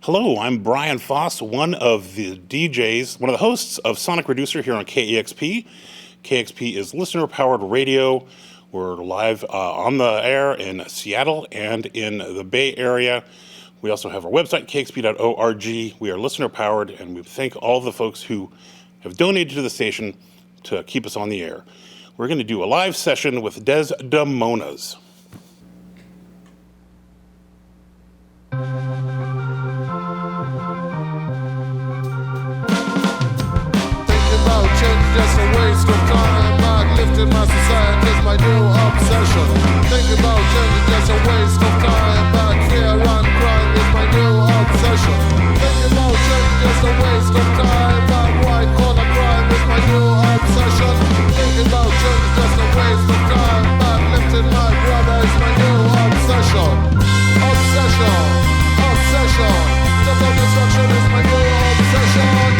Hello, I'm Brian Foss, one of the DJs, one of the hosts of Sonic Reducer here on KEXP. KEXP is listener-powered radio. We're live on the air in Seattle and in the Bay Area. We also have our website, kexp.org. We are listener-powered, and we thank all the folks who have donated to the station to keep us on the air. We're going to do a live session with Demonas. Just a waste of time, not lifting my society is my new obsession. Thinking about change, just a waste of time, back fear and crime is my new obsession. Thinking about change, just a waste of time, back white collar crime is my new obsession. Thinking about change, just a waste of time, back lifting my brother is my new obsession. Obsession, obsession, total destruction is my new obsession.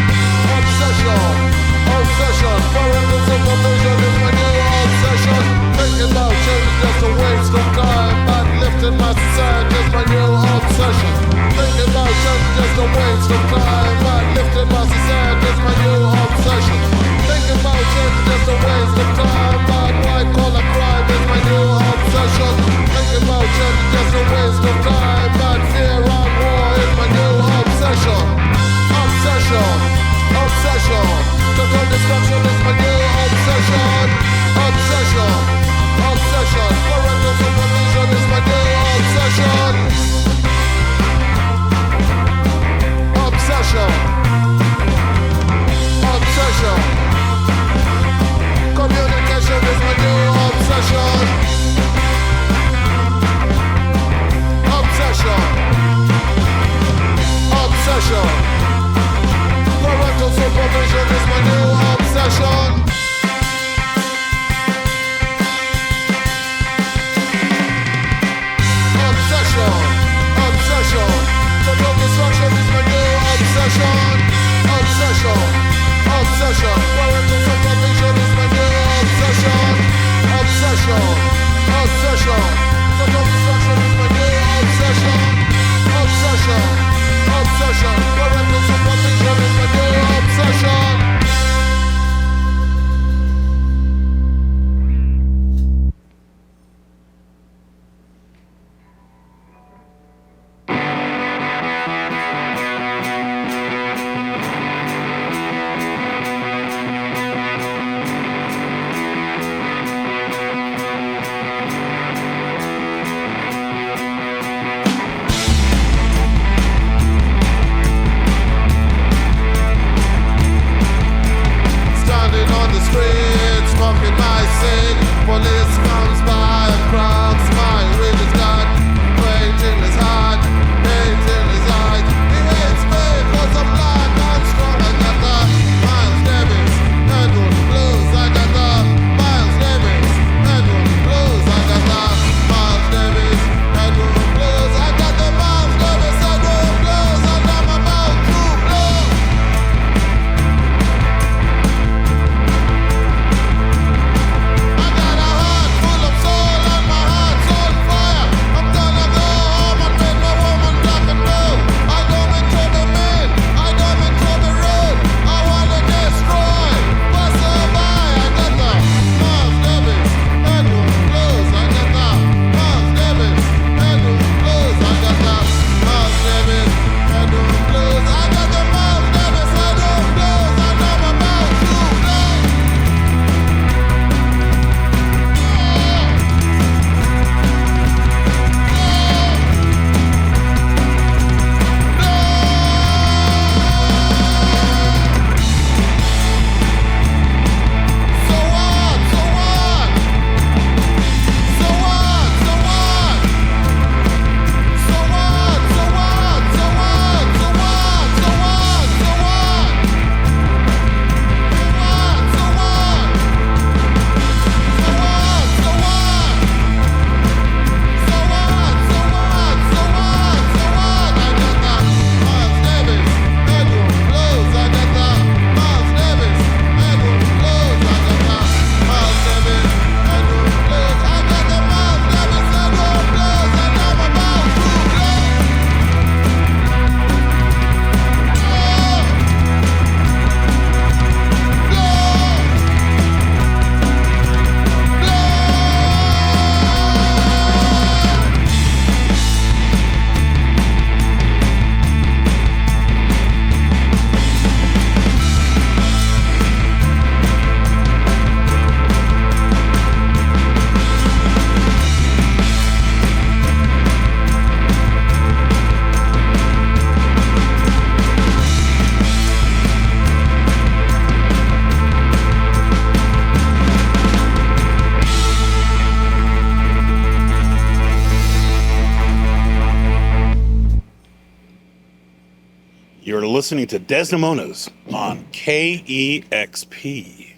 Obsession. Obsession, parental supervision is my new obsession. Thinking about change is just a waste of time, and lifting my society is my new obsession. Thinking about change is just a waste of time, and lifting my society is my new obsession. Thinking about change is just a waste of time, and white collar crime is my new obsession. Thinking about change is just a waste of time, and fear and war is my new obsession. Obsession, obsession. Total destruction is my new obsession. Obsession, obsession. Parental supervision is my new obsession. Obsession, obsession. Communication is my new obsession. Obsession, obsession. Parental supervision is my new obsession. Obsession, obsession. Total destruction is my new obsession. Obsession, obsession. Parental supervision is my new obsession. Obsession, obsession. Total destruction is my new obsession. Obsession, obsession. Parental supervision is my new obsession. You're listening to Demonas on KEXP.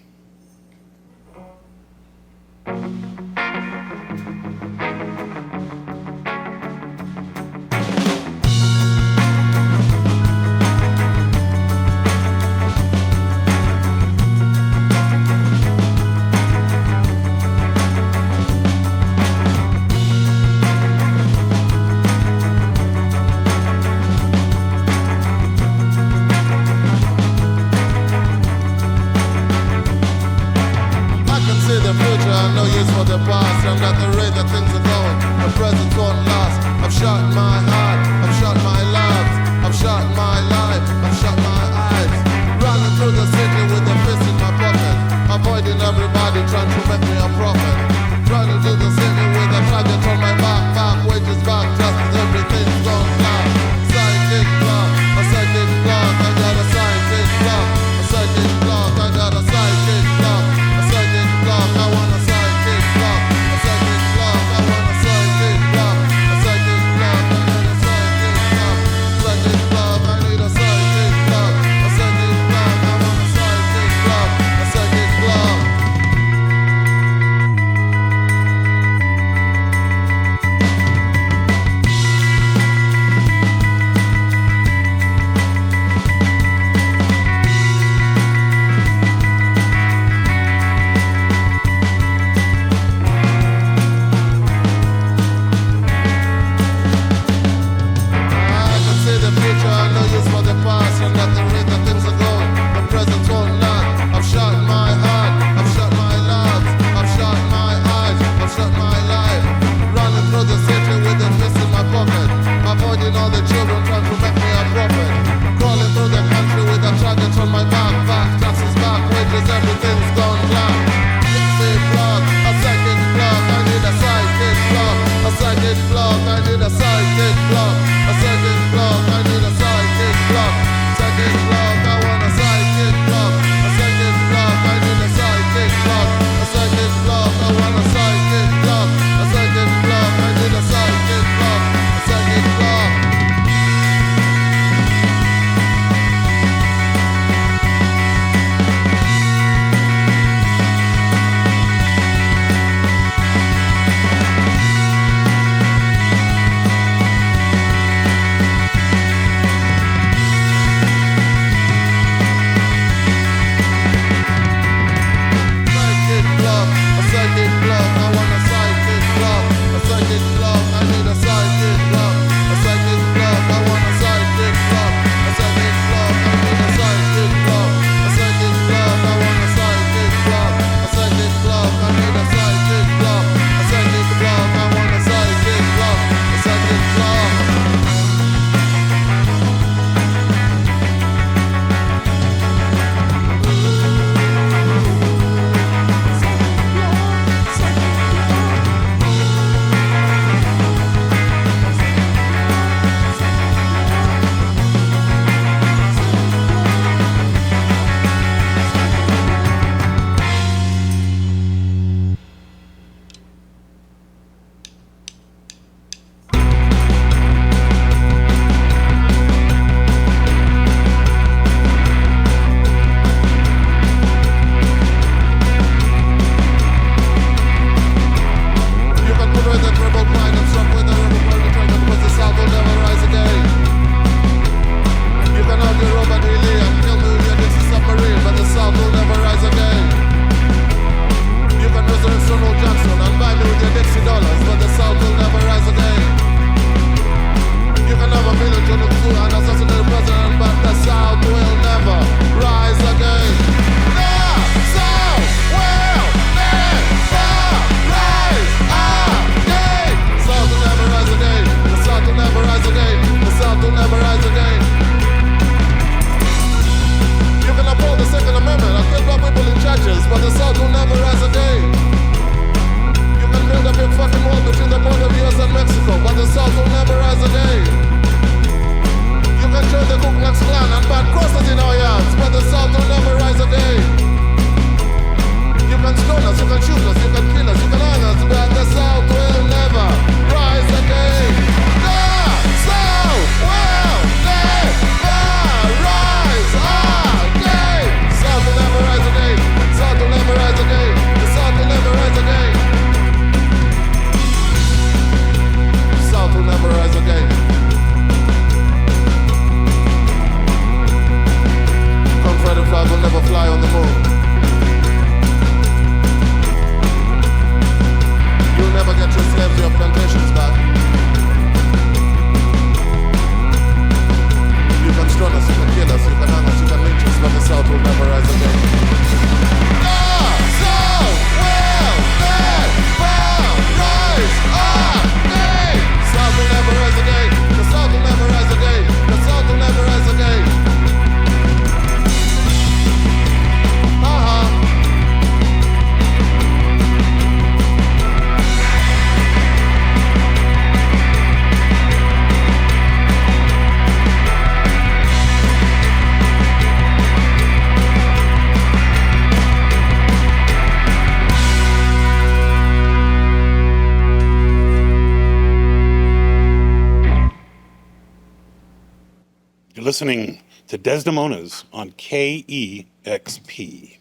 You're listening to Demonas on KEXP.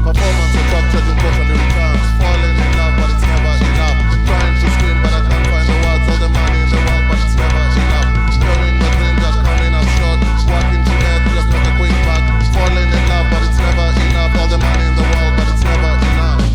Performance of doctors and social returns. Falling in love, but it's never enough. Trying to scream, but I can't find the words. All the money in the world, but it's never enough. Doing the thing just coming up short. Walking to death, just make a quick buck. Falling in love, but it's never enough. All the money in the world, but it's never enough.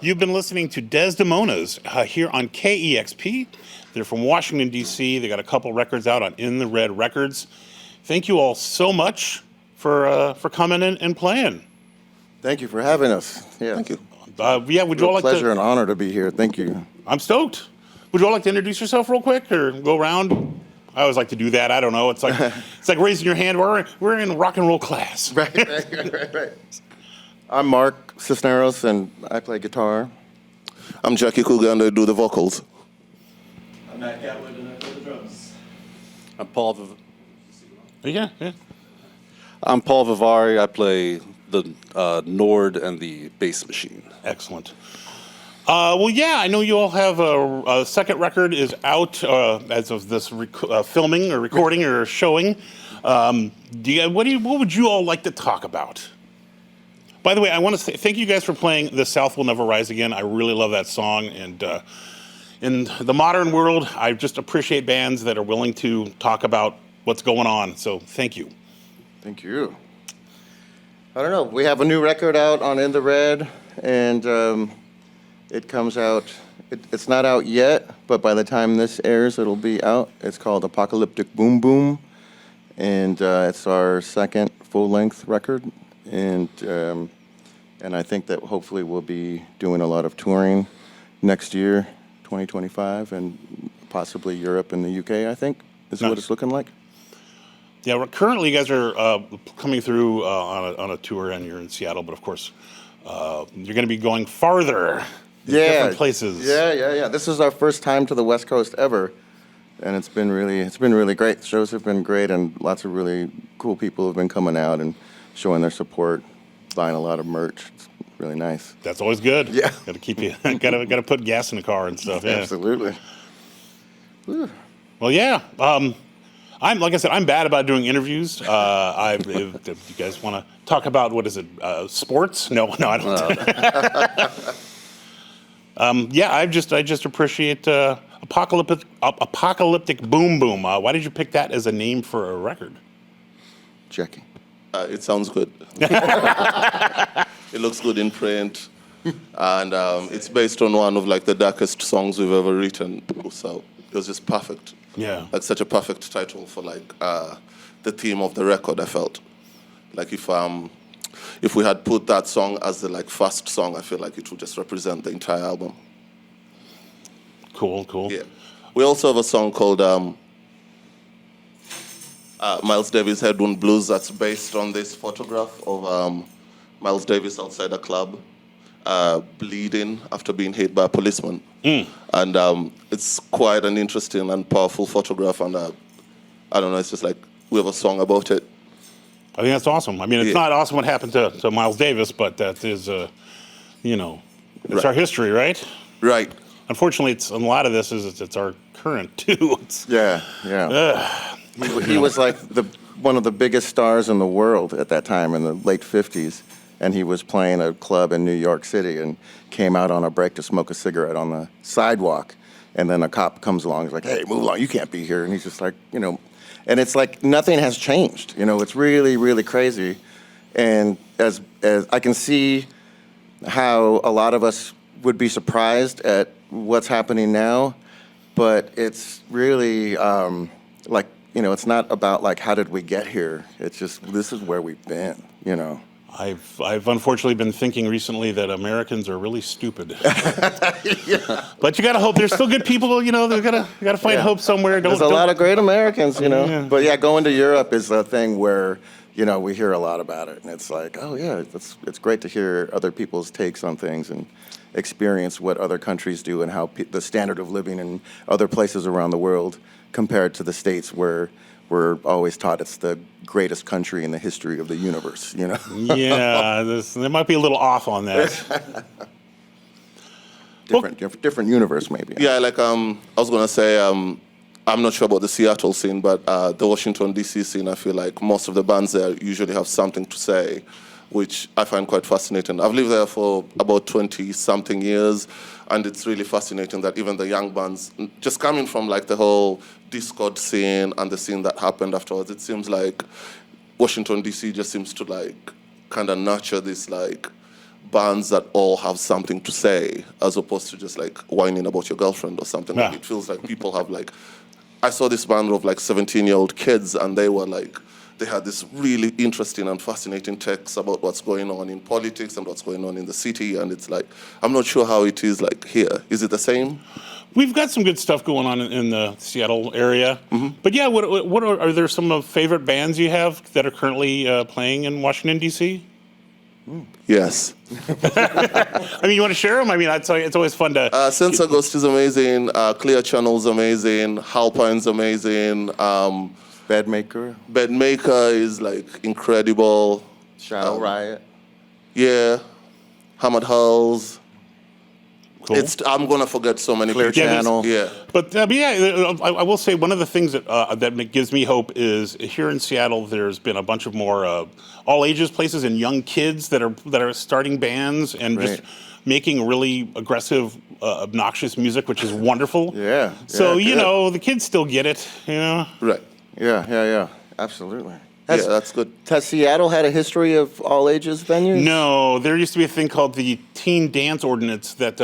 You've been listening to Demonas here on KEXP. They're from Washington, D.C. They got a couple records out on In the Red Records. Thank you all so much for coming in and playing. Thank you for having us. Yeah. Thank you. Yeah, would you all like Pleasure to? and honor to be here. Thank you. I'm stoked. Would you all like to introduce yourself real quick or go around? I always like to do that. I don't know. It's like raising your hand. We're in rock and roll class. Right. I'm Mark Cisneros, and I play guitar. I'm Jacky, Cougar, and I do the vocals. I'm Matt Gatwood, and I play the drums. I'm Paul. Yeah. I'm Paul Vivari. I play the Nord and the bass machine. Excellent. Well, yeah, I know you all have a second record is out as of this filming or recording or showing. What would you all like to talk about? By the way, I want to say thank you guys for playing "The South Will Never Rise Again." I really love that song, and in the modern world, I just appreciate bands that are willing to talk about what's going on. So, thank you. Thank you. I don't know. We have a new record out on In the Red, and it comes out. It's not out yet, but by the time this airs, it'll be out. It's called Apocalyptic Boom Boom, and it's our second full-length record, and I think that hopefully we'll be doing a lot of touring next year, 2025, and possibly Europe and the UK. I think is what it's looking like. Yeah, currently you guys are coming through on a tour, and you're in Seattle, but of course you're going to be going farther, different places. Yeah. This is our first time to the West Coast ever, and it's been really great. The shows have been great, and lots of really cool people have been coming out and showing their support, buying a lot of merch. It's really nice. That's always good. Yeah. Got to keep you. Got to put gas in the car and stuff. Yeah. Absolutely. Whew. Well, yeah. Like I said, I'm bad about doing interviews. If you guys want to talk about, what is it, sports? No, I don't. Yeah, I just appreciate Apocalyptic Boom Boom. Why did you pick that as a name for a record? Jacky. It sounds good. It looks good in print, and it's based on one of like the darkest songs we've ever written. So it was just perfect. Yeah. Like such a perfect title for like the theme of the record. I felt like if we had put that song as the like first song, I feel like it would just represent the entire album. Cool. Yeah. We also have a song called Miles Davis' Headwound Blues that's based on this photograph of Miles Davis outside a club, bleeding after being hit by a policeman. And it's quite an interesting and powerful photograph, and I don't know, it's just like we have a song about it. I think that's awesome. I mean, it's not awesome what happened to Miles Davis, but that is, it's Right. our history, right? Right. Unfortunately, it's a lot of this it's our current too. Yeah. He was like one of the biggest stars in the world at that time in the late 50s, and he was playing a club in New York City and came out on a break to smoke a cigarette on the sidewalk, and then a cop comes along and is like, "Hey, move along, you can't be here," and he's just like, and it's like nothing has changed. It's really, really crazy, and as I can see how a lot of us would be surprised at what's happening now, but it's really it's not about like how did we get here. It's just this is where we've been. I've unfortunately been thinking recently that Americans are really stupid. Yeah. But you gotta hope there's still good people. They gotta find hope somewhere. There's a lot of great Americans. Yeah. But yeah, going to Europe is a thing where we hear a lot about it, and it's like, oh yeah, it's great to hear other people's takes on things and experience what other countries do and how the standard of living in other places around the world compared to the States, where we're always taught it's the greatest country in the history of the universe. Yeah, they might be a little off on that. different universe maybe. Yeah, like I was gonna say, I'm not sure about the Seattle scene, but the Washington D.C. scene, I feel like most of the bands there usually have something to say, which I find quite fascinating. I've lived there for about 20-something years, and it's really fascinating that even the young bands, just coming from like the whole Discord scene and the scene that happened afterwards, it seems like Washington, D.C. just seems to like kind of nurture these like bands that all have something to say, as opposed to just like whining about your girlfriend or something. Yeah. Like, it feels like people have like, I saw this band of like 17-year-old kids, and they were like, they had this really interesting and fascinating text about what's going on in politics and what's going on in the city, and it's like, I'm not sure how it is like here. Is it the same? We've got some good stuff going on in the Seattle area. Mm-hmm. But yeah, what are there some of favorite bands you have that are currently playing in Washington, D.C.? Yes. I mean, you want to share them? I mean, it's always fun to... Sensor Ghost is amazing. Clear Channel's amazing. Holpaine's amazing. Bedmaker is like incredible. Shadow Riot. Yeah. Hammered Hulls. Cool. I'm gonna forget so many Clear people. Channel. Yeah. But I will say one of the things that gives me hope is here in Seattle. There's been a bunch of more all ages places and young kids that are starting bands and just making really aggressive, obnoxious music, which is wonderful. Yeah. So yeah, good. the kids still get it. Right. Yeah. Absolutely. Yeah, that's good. Has Seattle had a history of all ages venues? No, there used to be a thing called the Teen Dance Ordinance that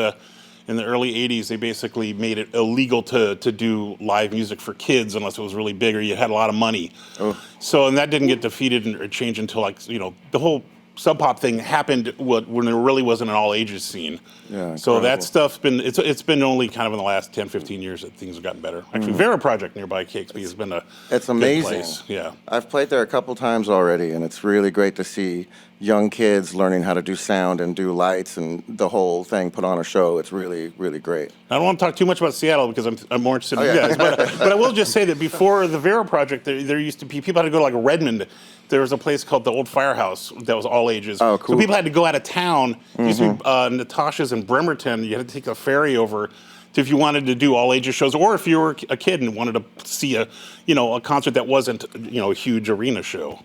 in the early 80s, they basically made it illegal to do live music for kids unless it was really big or you had a lot of money. Oh. So, and that didn't get defeated or changed until the whole Sub Pop thing happened when there really wasn't an all ages scene. Yeah, so that incredible. stuff's it's been only kind of in the last 10, 15 years that things have gotten better. Actually, Vera Project nearby KEXP has been It's good amazing. place. Yeah. I've played there a couple times already, and it's really great to see young kids learning how to do sound and do lights and the whole thing, put on a show. It's really, really great. I don't want to talk too much about Seattle because I'm more interested in you guys. But I will just say that before the Vera Project, there used to be people had to go to like Redmond. There was a place called the Old Firehouse that was all ages. Oh, cool. So people had to go out of town. It used to be Natasha's in Bremerton. You had to take a ferry over if you wanted to do all ages shows, or if you were a kid and wanted to see a concert that wasn't a huge arena show.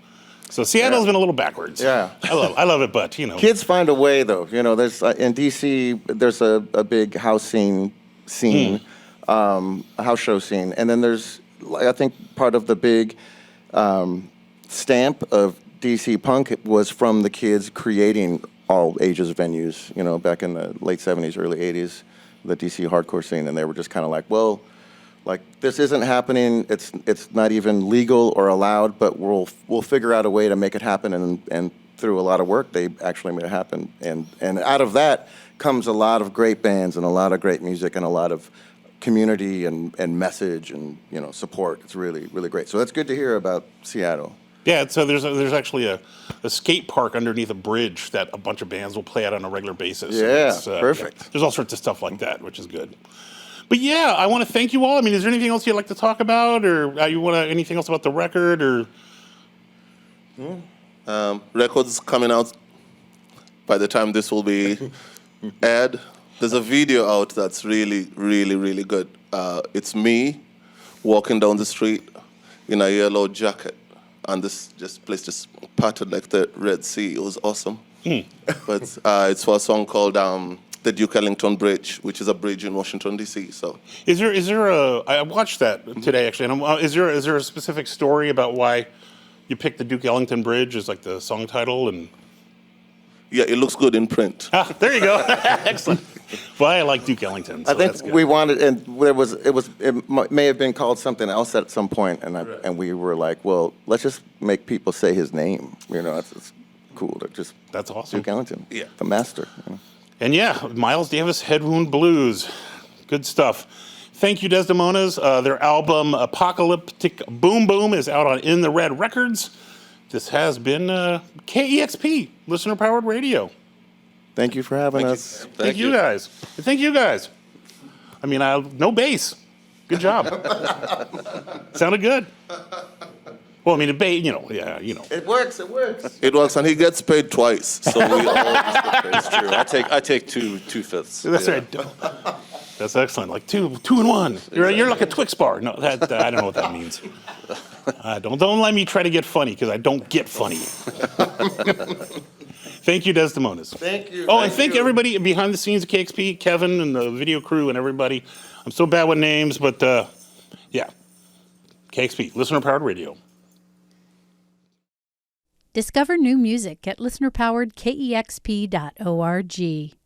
So Seattle's been a little backwards. Yeah. I love it, but Kids find a way, though. There's in DC, there's a big house scene, a house show scene, and then there's, I think, part of the big stamp of DC punk was from the kids creating all ages venues. Back in the late '70s, early '80s, the DC hardcore scene, and they were just kind of like, well, like this isn't happening. It's not even legal or allowed, but we'll figure out a way to make it happen. And through a lot of work, they actually made it happen. And out of that comes a lot of great bands and a lot of great music and a lot of community and message and support. It's really, really great. So that's good to hear about Seattle. Yeah, so there's actually a skate park underneath a bridge that a bunch of bands will play at on a regular basis. Yeah, It's, perfect. yeah, there's all sorts of stuff like that, which is good. But yeah, I want to thank you all. I mean, is there anything else you'd like to talk about, or anything else about the record, or? Records coming out by the time this will be aired. There's a video out that's really, really, really good. It's me walking down the street in a yellow jacket, and this place just parted like the Red Sea. It was awesome. But it's for a song called the Duke Ellington Bridge, which is a bridge in Washington, D.C. So, is there I watched that today actually, and is there a specific story about why you picked the Duke Ellington Bridge as like the song title and? yeah, it looks good in print. There you go. Excellent. Well, I like Duke Ellington. So I think that's good. we wanted, and it may have been called something else at some point, and we were like, well, let's just make people say his name. It's cool to just. That's awesome. Duke Ellington, Yeah. the master. And yeah, Miles Davis, Headwound Blues. Good stuff. Thank you, Demonas. Their album, Apocalyptic Boom Boom, is out on In the Red Records. This has been KEXP, Listener-Powered Radio. Thank you for having us. Thank you guys. And thank you guys. I mean, no bass. Good job. Sounded good. Well, I mean, It works. It works, and he gets paid twice. So we all It's true. I take 2/5. That's right. That's excellent. Like two and one. You're like a Twix bar. No, I don't know what that means. Don't let me try to get funny because I don't get funny. Thank you, Demonas. Thank you. Oh, and thank everybody behind the scenes at KEXP, Kevin and the video crew and everybody. I'm so bad with names, but yeah. KEXP, Listener-Powered Radio. Discover new music at listenerpoweredkexp.org.